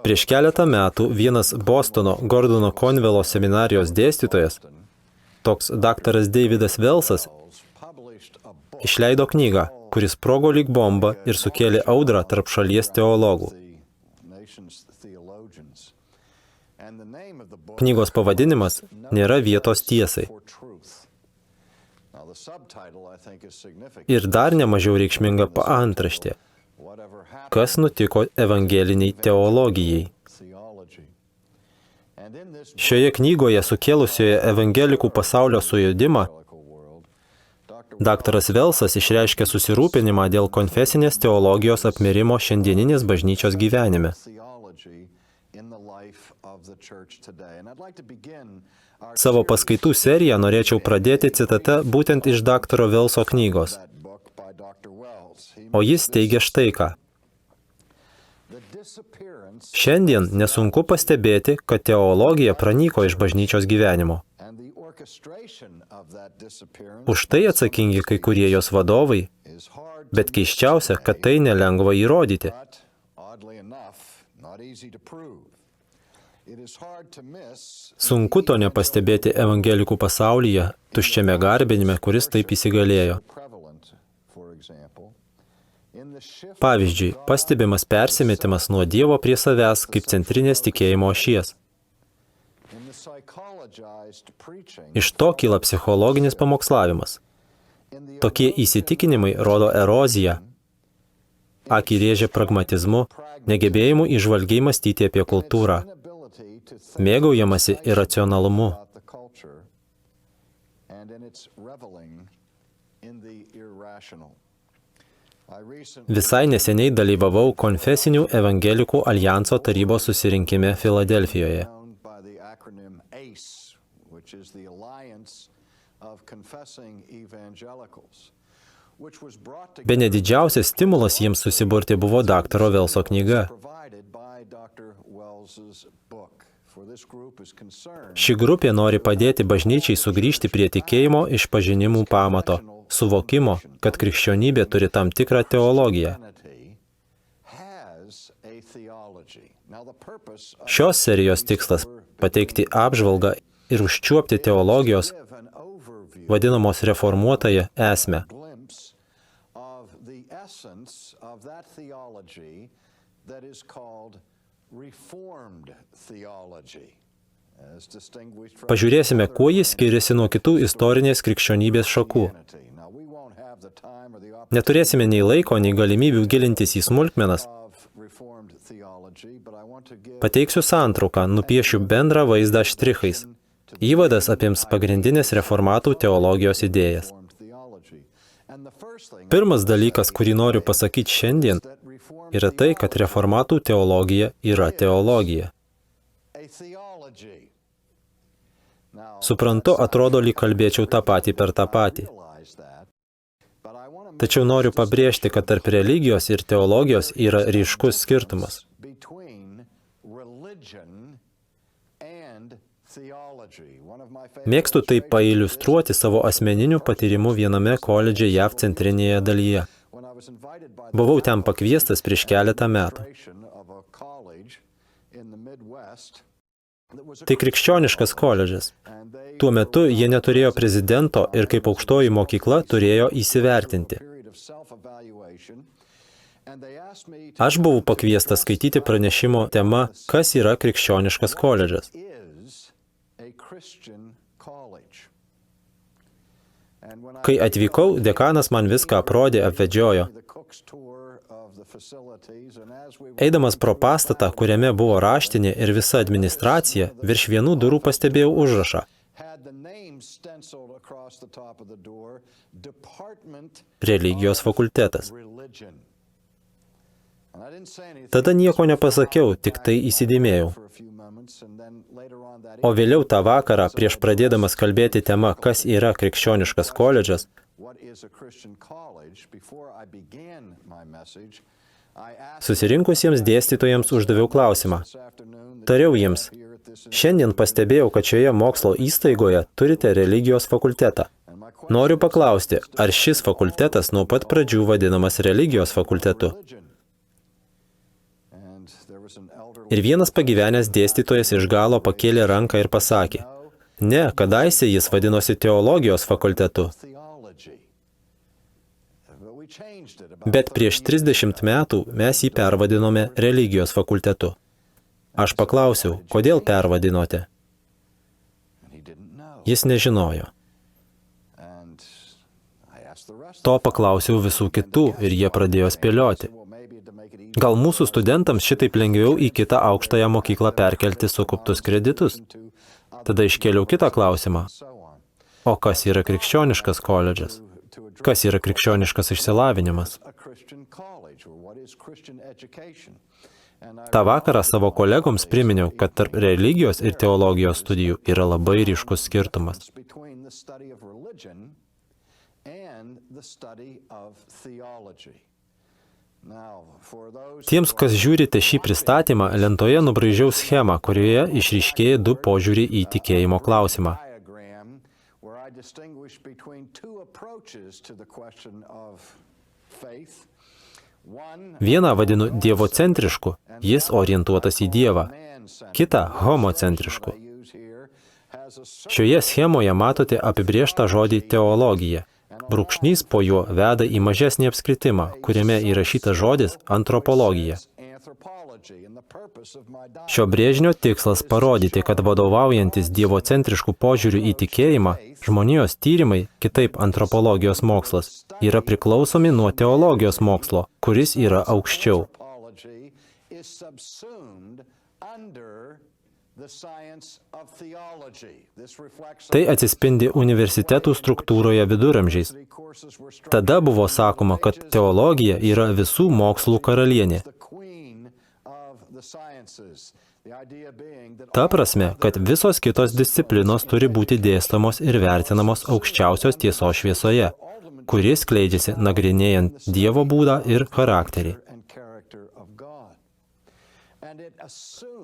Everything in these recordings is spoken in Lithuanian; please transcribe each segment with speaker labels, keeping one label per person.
Speaker 1: Prieš keletą metų vienas Bostono Gordono Conwello seminarijos dėstytojas, toks daktaras Davidas Wellsas, išleido knygą, kuris sprogo lyg bomba ir sukėlė audrą tarp šalies teologų. Knygos pavadinimas nėra vietos tiesai. Ir dar nemažiau reikšminga paantraštė. Kas nutiko evangeliniai teologijai? Šioje knygoje sukėlusioje evangelikų pasaulio sujudimą daktaras Wellsas išreiškė susirūpinimą dėl konfesinės teologijos apmirimo šiandieninės bažnyčios gyvenime. Savo paskaitų seriją norėčiau pradėti citata būtent iš daktaro Wellso knygos. O jis teigia štai ką. Šiandien nesunku pastebėti, kad teologija pranyko iš bažnyčios gyvenimo. Už tai atsakingi kai kurie jos vadovai, bet keisčiausia, kad tai nelengva įrodyti. Sunku to nepastebėti evangelikų pasaulyje, tuščiame garbinime, kuris taip įsigalėjo. Pavyzdžiui, pastebimas persimetimas nuo Dievo prie savęs kaip centrinės tikėjimo ašies. Iš to kyla psichologinis pamokslavimas. Tokie įsitikinimai rodo eroziją, akį rėžia pragmatizmu, negebėjimu įžvalgiai mąstyti apie kultūrą, mėgaujamasi iracionalumu. Visai neseniai dalyvavau Konfesinių evangelikų alijanso tarybos susirinkime Filadelfijoje. Bene didžiausias stimulas jiems susiburti buvo daktaro Wellso knyga. Ši grupė nori padėti bažnyčiai sugrįžti prie tikėjimo išpažinimų pamato, suvokimo, kad krikščionybė turi tam tikrą teologiją. Šios serijos tikslas – pateikti apžvalgą ir užčiuopti teologijos, vadinamos reformuotąją esmę. Pažiūrėsime, kuo jis skiriasi nuo kitų istorinės krikščionybės šakų. Neturėsime nei laiko, nei galimybių gilintis į smulkmenas. Pateiksiu santrauką, nupiešiu bendrą vaizdą štrichais. Įvadas apims pagrindinės reformatų teologijos idėjas. Pirmas dalykas, kurį noriu pasakyti šiandien, yra tai, kad reformatų teologija yra teologija. Suprantu, atrodo, lyg kalbėčiau tą patį per tą patį. Tačiau noriu pabrėžti, kad tarp religijos ir teologijos yra ryškus skirtumas. Mėgstu tai pailiustruoti savo asmeniniu patyrimu viename koledže JAV centrinėje dalyje. Buvau ten pakviestas prieš keletą metų. Tai krikščioniškas koledžas. Tuo metu jie neturėjo prezidento ir kaip aukštoji mokykla turėjo įsivertinti. Aš buvau pakviestas skaityti pranešimo tema, kas yra krikščioniškas koledžas. Kai atvykau, dekanas man viską aprodė, apvedžiojo. Eidamas pro pastatą, kuriame buvo raštinė ir visa administracija, virš vienų durų pastebėjau užrašą. Religijos fakultetas. Tada nieko nepasakiau, tik tai įsidėmėjau. O vėliau tą vakarą, prieš pradėdamas kalbėti tema, kas yra krikščioniškas koledžas, susirinkusiems dėstytojams uždaviau klausimą. Tariau jiems, šiandien pastebėjau, kad šioje mokslo įstaigoje turite religijos fakultetą. Noriu paklausti, ar šis fakultetas nuo pat pradžių vadinamas religijos fakultetu? Ir vienas pagyvenęs dėstytojas iš galo pakėlė ranką ir pasakė, ne, kadaise jis vadinosi teologijos fakultetu. Bet prieš 30 metų mes jį pervadinome religijos fakultetu. Aš paklausiau, kodėl pervadinote? Jis nežinojo. To paklausiau visų kitų ir jie pradėjo spėlioti. Gal mūsų studentams šitaip lengviau į kitą aukštąją mokyklą perkelti sukauptus kreditus? Tada iškėliau kitą klausimą. O kas yra krikščioniškas koledžas? Kas yra krikščioniškas išsilavinimas? Ta vakarą savo kolegoms priminiau, kad tarp religijos ir teologijos studijų yra labai ryškus skirtumas. Tiems, kas žiūrite šį pristatymą, lentoje nubraižiau schemą, kurioje išryškėja du požiūriai į tikėjimo klausimą. Vieną vadinu dievocentrišku, jis orientuotas į Dievą, kitą homocentrišku. Šioje schemoje matote apibrėžtą žodį teologija. Brūkšnys po juo veda į mažesnį apskritimą, kuriame įrašytas žodis antropologija. Šio brėžinio tikslas parodyti, kad vadovaujantis dievocentriškų požiūrių į tikėjimą, žmonijos tyrimai, kitaip antropologijos mokslas, yra priklausomi nuo teologijos mokslo, kuris yra aukščiau. Tai atsispindi universitetų struktūroje viduramžiais. Tada buvo sakoma, kad teologija yra visų mokslų karalienė. Ta prasme, kad visos kitos disciplinos turi būti dėstomos ir vertinamos aukščiausios tiesos šviesoje, kuris skleidžiasi nagrinėjant Dievo būdą ir charakterį.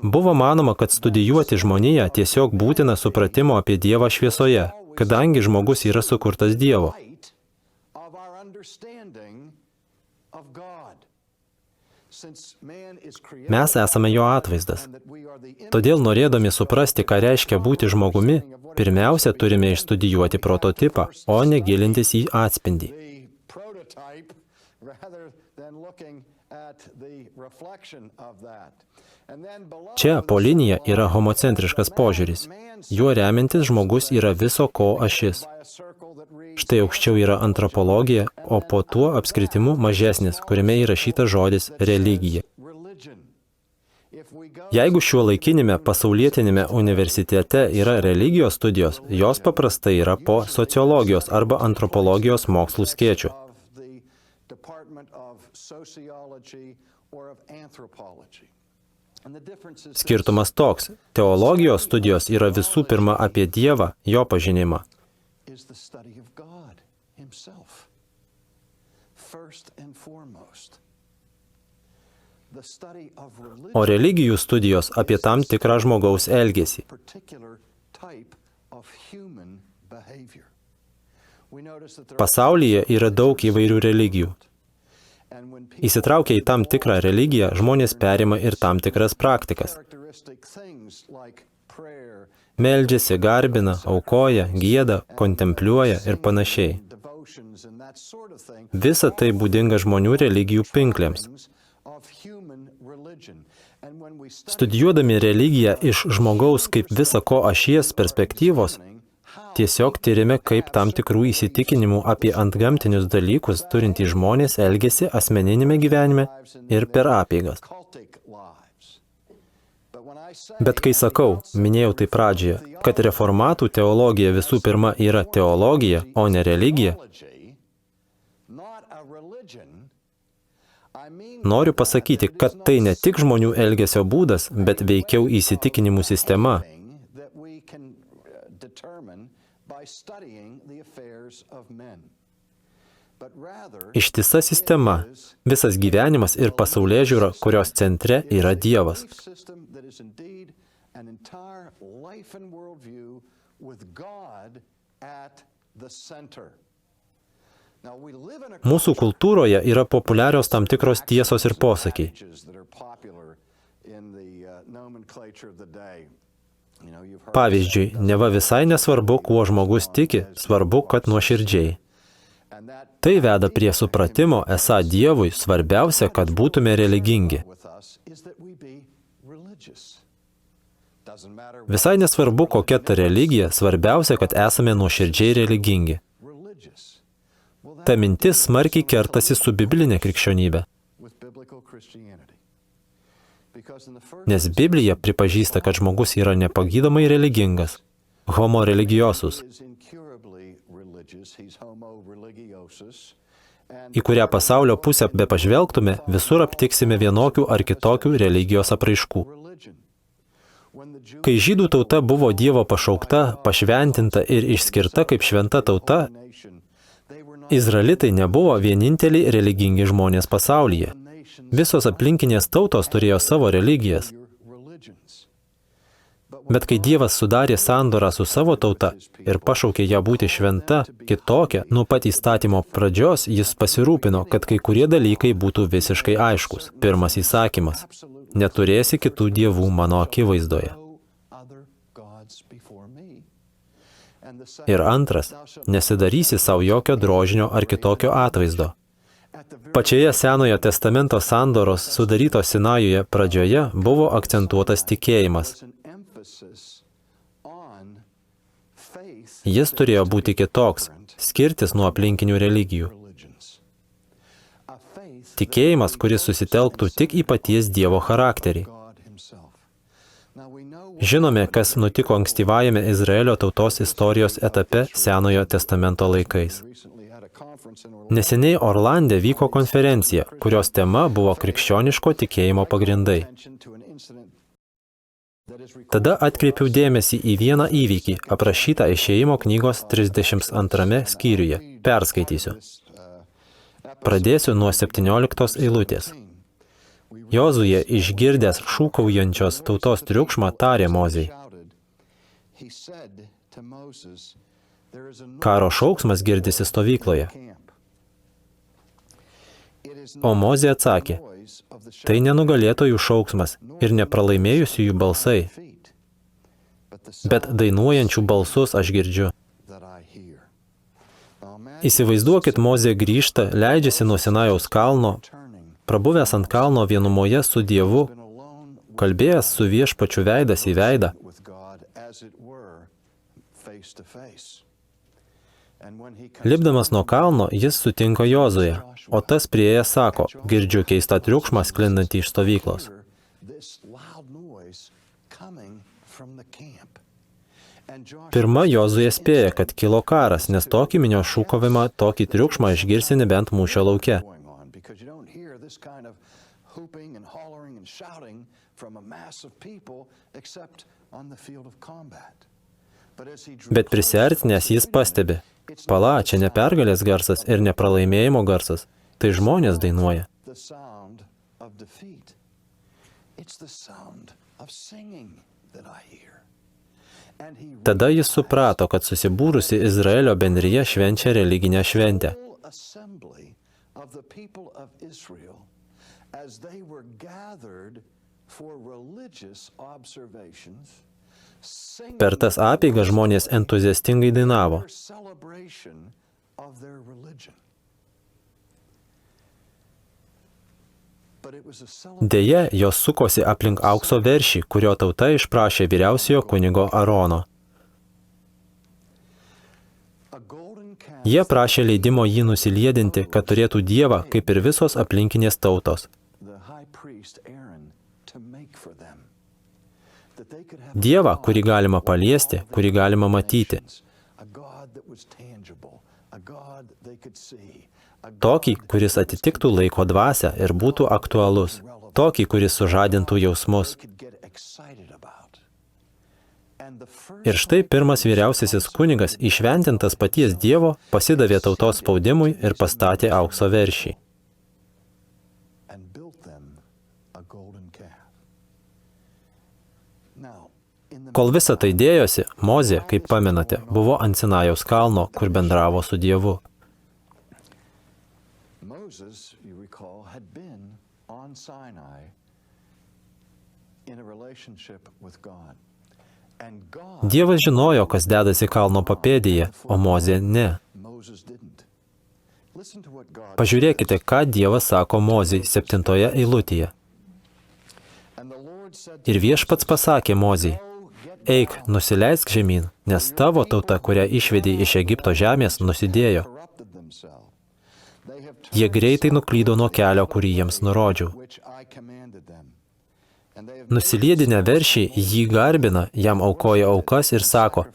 Speaker 1: Buvo manoma, kad studijuoti žmoniją tiesiog būtina supratimo apie Dievą šviesoje, kadangi žmogus yra sukurtas Dievo. Mes esame jo atvaizdas. Todėl norėdami suprasti, ką reiškia būti žmogumi, pirmiausia turime išstudijuoti prototipą, o ne gilintis į atspindį. Čia po linija yra homocentriškas požiūris. Juo remiantis žmogus yra viso ko ašis. Štai aukščiau yra antropologija, o po tuo apskritimu mažesnis, kuriame įrašytas žodis religija. Jeigu šiuolaikinėme pasaulietinėme universitete yra religijos studijos, jos paprastai yra po sociologijos arba antropologijos mokslų skėčių. Skirtumas toks. Teologijos studijos yra visų pirma apie Dievą, jo pažinimą. O religijų studijos apie tam tikrą žmogaus elgesį. Pasaulyje yra daug įvairių religijų. Įsitraukę į tam tikrą religiją, žmonės perima ir tam tikras praktikas. Meldžiasi, garbina, aukoja, gieda, kontempliuoja ir panašiai. Visa tai būdinga žmonių religijų pinklėms. Studijuodami religiją iš žmogaus kaip visa ko ašies perspektyvos, tiesiog tyrime, kaip tam tikrų įsitikinimų apie antgamtinius dalykus turintys žmonės elgiasi asmeninėme gyvenime ir per apeigas. Bet kai sakau, minėjau tai pradžioje, kad reformatų teologija visų pirma yra teologija, o ne religija, noriu pasakyti, kad tai ne tik žmonių elgesio būdas, bet veikiau įsitikinimų sistema. Ištisa sistema, visas gyvenimas ir pasaulėžiūra, kurios centre yra Dievas. Mūsų kultūroje yra populiarios tam tikros tiesos ir posakiai. Pavyzdžiui, neva visai nesvarbu, kuo žmogus tiki, svarbu, kad nuoširdžiai. Tai veda prie supratimo, esą Dievui svarbiausia, kad būtume religingi. Visai nesvarbu, kokia ta religija, svarbiausia, kad esame nuoširdžiai religingi. Ta mintis smarkiai kertasi su biblinė krikščionybė. Nes Biblija pripažįsta, kad žmogus yra nepagydomai religingas, homo religiosus, į kurią pasaulio pusę be pažvelgtume, visur aptiksime vienokių ar kitokių religijos apraiškų. Kai žydų tauta buvo Dievo pašaukta, pašventinta ir išskirta kaip šventa tauta, izraelitai nebuvo vieninteliai religingi žmonės pasaulyje. Visos aplinkinės tautos turėjo savo religijas. Bet kai Dievas sudarė sandorą su savo tauta ir pašaukė ją būti šventa, kitokia, nuo pat įstatymo pradžios, jis pasirūpino, kad kai kurie dalykai būtų visiškai aiškus. Pirmas įsakymas – neturėsi kitų dievų mano akivaizdoje. Ir antras – nesidarysi savo jokio drožinio ar kitokio atvaizdo. Pačioje Senojo testamento sandoros sudarytos Sinajuje pradžioje buvo akcentuotas tikėjimas. Jis turėjo būti kitoks, skirtis nuo aplinkinių religijų. Tikėjimas, kuris susitelktų tik į paties Dievo charakterį. Žinome, kas nutiko ankstyvajame Izraelio tautos istorijos etape Senojo testamento laikais. Neseniai Orlande vyko konferencija, kurios tema buvo krikščioniško tikėjimo pagrindai. Tada atkreipiau dėmesį į vieną įvykį, aprašytą Išėjimo knygos 32 skyriuje. Perskaitysiu. Pradėsiu nuo 17 eilutės. Jozuje, išgirdęs šūkaujančios tautos triukšmą, tarė Mozei. Karo šauksmas girdisi stovykloje. O Mozė atsakė, tai nenugalėtojų šauksmas ir nepralaimėjusiųjų balsai, bet dainuojančių balsus aš girdžiu. Įsivaizduokit, Mozė grįžta, leidžiasi nuo Sinajaus kalno, prabuvęs ant kalno vienumoje su Dievu, kalbėjęs su viešpačiu veidas į veidą. Lipdamas nuo kalno, jis sutinka Jozuję, o tas priėjęs sako, girdžiu keistą triukšmą sklindantį iš stovyklos. Pirma, Jozuė spėja, kad kilo karas, nes tokį minios šūkavimą, tokį triukšmą išgirsi nebent mūšio lauke. Bet prisiartinęs jis pastebi, pala, čia ne pergalės garsas ir ne pralaimėjimo garsas, tai žmonės dainuoja. Tada jis suprato, kad susibūrusi Izraelio bendrija švenčia religinę šventę. Per tas apeigas žmonės entuziastingai dainavo. Deja, jos sukosi aplink aukso veršį, kurio tauta išprašė vyriausiojo kunigo Arono. Jie prašė leidimo jį nusiliedinti, kad turėtų Dievą, kaip ir visos aplinkinės tautos. Dievą, kurį galima paliesti, kurį galima matyti. Tokį, kuris atitiktų laiko dvasią ir būtų aktualus. Tokį, kuris sužadintų jausmus. Ir štai pirmas vyriausiasis kunigas, įšventintas paties Dievo, pasidavė tautos spaudimui ir pastatė aukso veršį. Kol visa tai dėjosi, Mozė, kaip pamenate, buvo ant Sinajaus kalno, kur bendravo su Dievu. Dievas žinojo, kas dedasi kalno papėdėje, o Mozė ne. Pažiūrėkite, ką Dievas sako Mozei 7 eilutėje. Ir viešpats pasakė Mozei, eik, nusileisk žemyn, nes tavo tauta, kurią išvedei iš Egipto žemės, nusidėjo. Jie greitai nuklydo nuo kelio, kurį jiems nurodžiau. Nusiliedinę veršį jį garbina, jam aukoja aukas ir sako,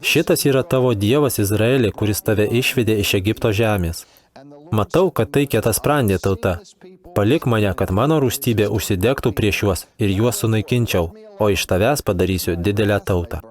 Speaker 1: šitas yra tavo Dievas Izraeli, kuris tave išvedė iš Egipto žemės. Matau, kad tai kietasprandė tauta. Palik mane, kad mano rūstybė užsidegtų prieš juos ir juos sunaikinčiau, o iš tavęs padarysiu didelę tautą.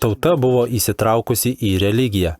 Speaker 1: Tauta buvo įsitraukusi į religiją.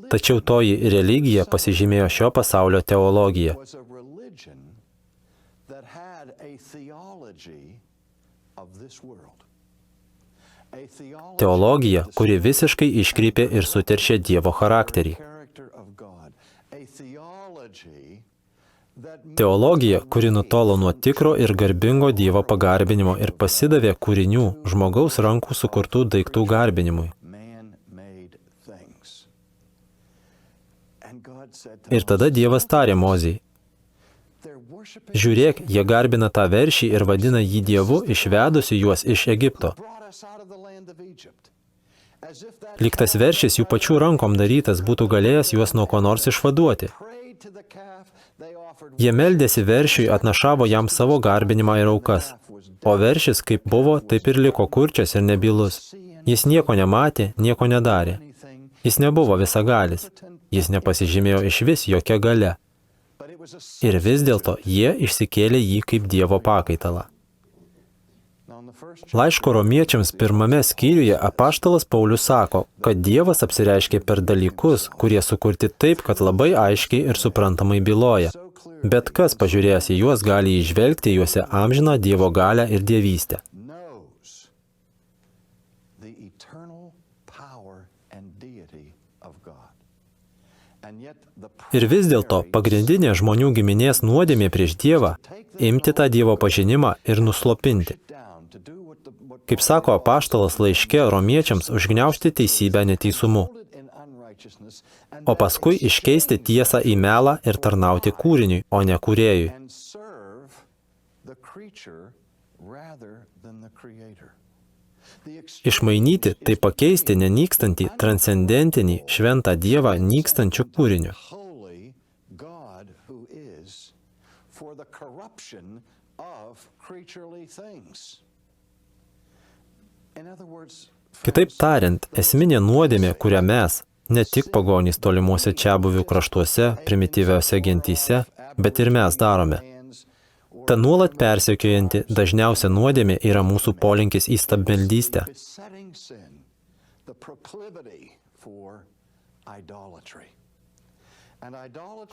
Speaker 1: Tačiau toji religija pasižymėjo šio pasaulio teologiją. Teologija, kuri visiškai iškreipė ir suteršė Dievo charakterį. Teologija, kuri nutolo nuo tikro ir garbingo Dievo pagarbinimo ir pasidavė kūrinių, žmogaus rankų sukurtų daiktų garbinimui. Ir tada Dievas tarė Mozei, žiūrėk, jie garbina tą veršį ir vadina jį Dievu, išvedusi juos iš Egipto. Lyg tas veršis jų pačių rankom darytas būtų galėjęs juos nuo ko nors išvaduoti. Jie meldėsi veršiui, atnašavo jam savo garbinimą ir aukas. O veršis, kaip buvo, taip ir liko kurčias ir nebylus. Jis nieko nematė, nieko nedarė. Jis nebuvo visagalis. Jis nepasižymėjo išvis jokia galia. Ir vis dėlto jie išsikėlė jį kaip Dievo pakaitalą. Laiško romiečiams 1 skyriuje apaštalas Paulius sako, kad Dievas apsireiškė per dalykus, kurie sukurti taip, kad labai aiškiai ir suprantamai byloja. Bet kas pažiūrėjęs į juos gali įžvelgti juose amžiną Dievo galią ir dievystę. Ir vis dėlto pagrindinė žmonių giminės nuodėmė prieš Dievą – imti tą Dievo pažinimą ir nuslopinti. Kaip sako apaštalas laiške romiečiams, užgniaužti teisybę neteisumu, o paskui iškeisti tiesą į melą ir tarnauti kūriniui, o ne kūrėjui. Išmainyti tai pakeisti nenykstantį, transcendentinį, šventą Dievą nykstančių kūrinių. Kitaip tariant, esminė nuodėmė, kurią mes, ne tik pagonys tolimuose čiabuvių kraštuose, primityviose gentyse, bet ir mes darome. Ta nuolat persekiojanti dažniausia nuodėmė yra mūsų polinkis į stabmeldystę.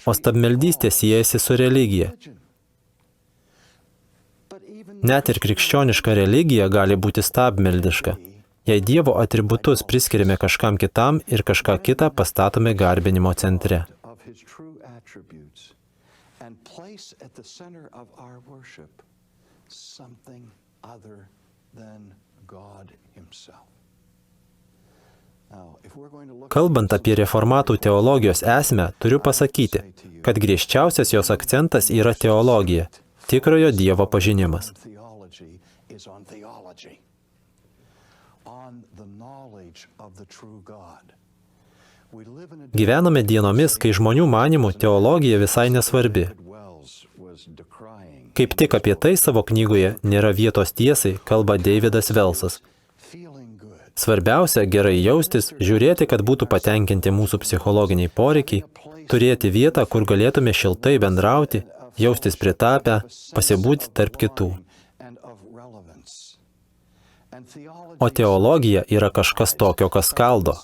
Speaker 1: O stabmeldystė siejasi su religija. Net ir krikščioniška religija gali būti stabmeldiška, jei Dievo atributus priskiriame kažkam kitam ir kažką kitą pastatome garbinimo centre. Kalbant apie reformatų teologijos esmę, turiu pasakyti, kad griežčiausias jos akcentas yra teologija, tikrojo Dievo pažinimas. Gyvename dienomis, kai žmonių manymų teologija visai nesvarbi. Kaip tik apie tai savo knygoje Nėra vietos tiesai kalba Davidas Velsas. Svarbiausia gerai jaustis, žiūrėti, kad būtų patenkinti mūsų psichologiniai poreikiai, turėti vietą, kur galėtume šiltai bendrauti, jaustis pritapę, pasibūti tarp kitų. O teologija yra kažkas tokio, kas skaldo,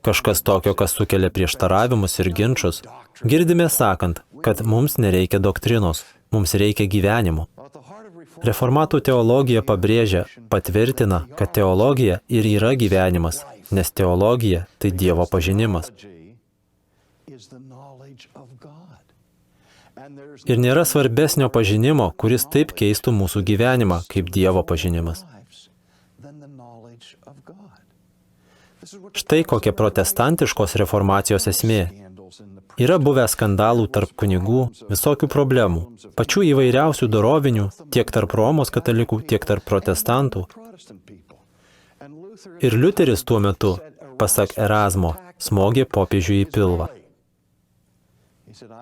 Speaker 1: kažkas tokio, kas sukelia prieštaravimus ir ginčus. Girdime sakant, kad mums nereikia doktrinos, mums reikia gyvenimo. Reformatų teologija pabrėžia, patvirtina, kad teologija ir yra gyvenimas, nes teologija tai Dievo pažinimas. Ir nėra svarbesnio pažinimo, kuris taip keistų mūsų gyvenimą, kaip Dievo pažinimas. Štai kokia protestantiškos reformacijos esmė. Yra buvę skandalų tarp kunigų, visokių problemų, pačių įvairiausių dorovinių, tiek tarp Romos katalikų, tiek tarp protestantų. Ir Liuteris tuo metu, pasak Erazmo, smogė popiežiui į pilvą.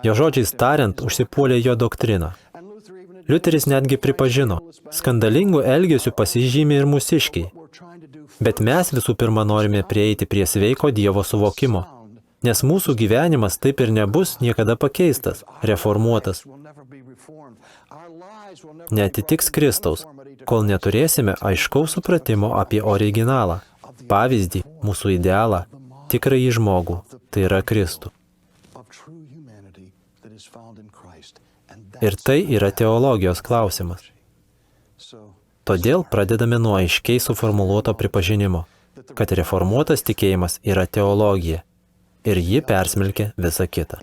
Speaker 1: Jo žodžiais tariant, užsipuolė jo doktriną. Liuteris netgi pripažino, skandalingų elgesių pasižymė ir mūsiškiai. Bet mes visų pirma norime prieiti prie sveiko Dievo suvokimo. Nes mūsų gyvenimas taip ir nebus niekada pakeistas, reformuotas. Neatitiks Kristaus, kol neturėsime aiškaus supratimo apie originalą, pavyzdį, mūsų idealą, tikrąjį žmogų, tai yra Kristų. Ir tai yra teologijos klausimas. Todėl pradedame nuo aiškiai suformuluoto pripažinimo, kad reformuotas tikėjimas yra teologija. Ir ji persmelkia visą kitą.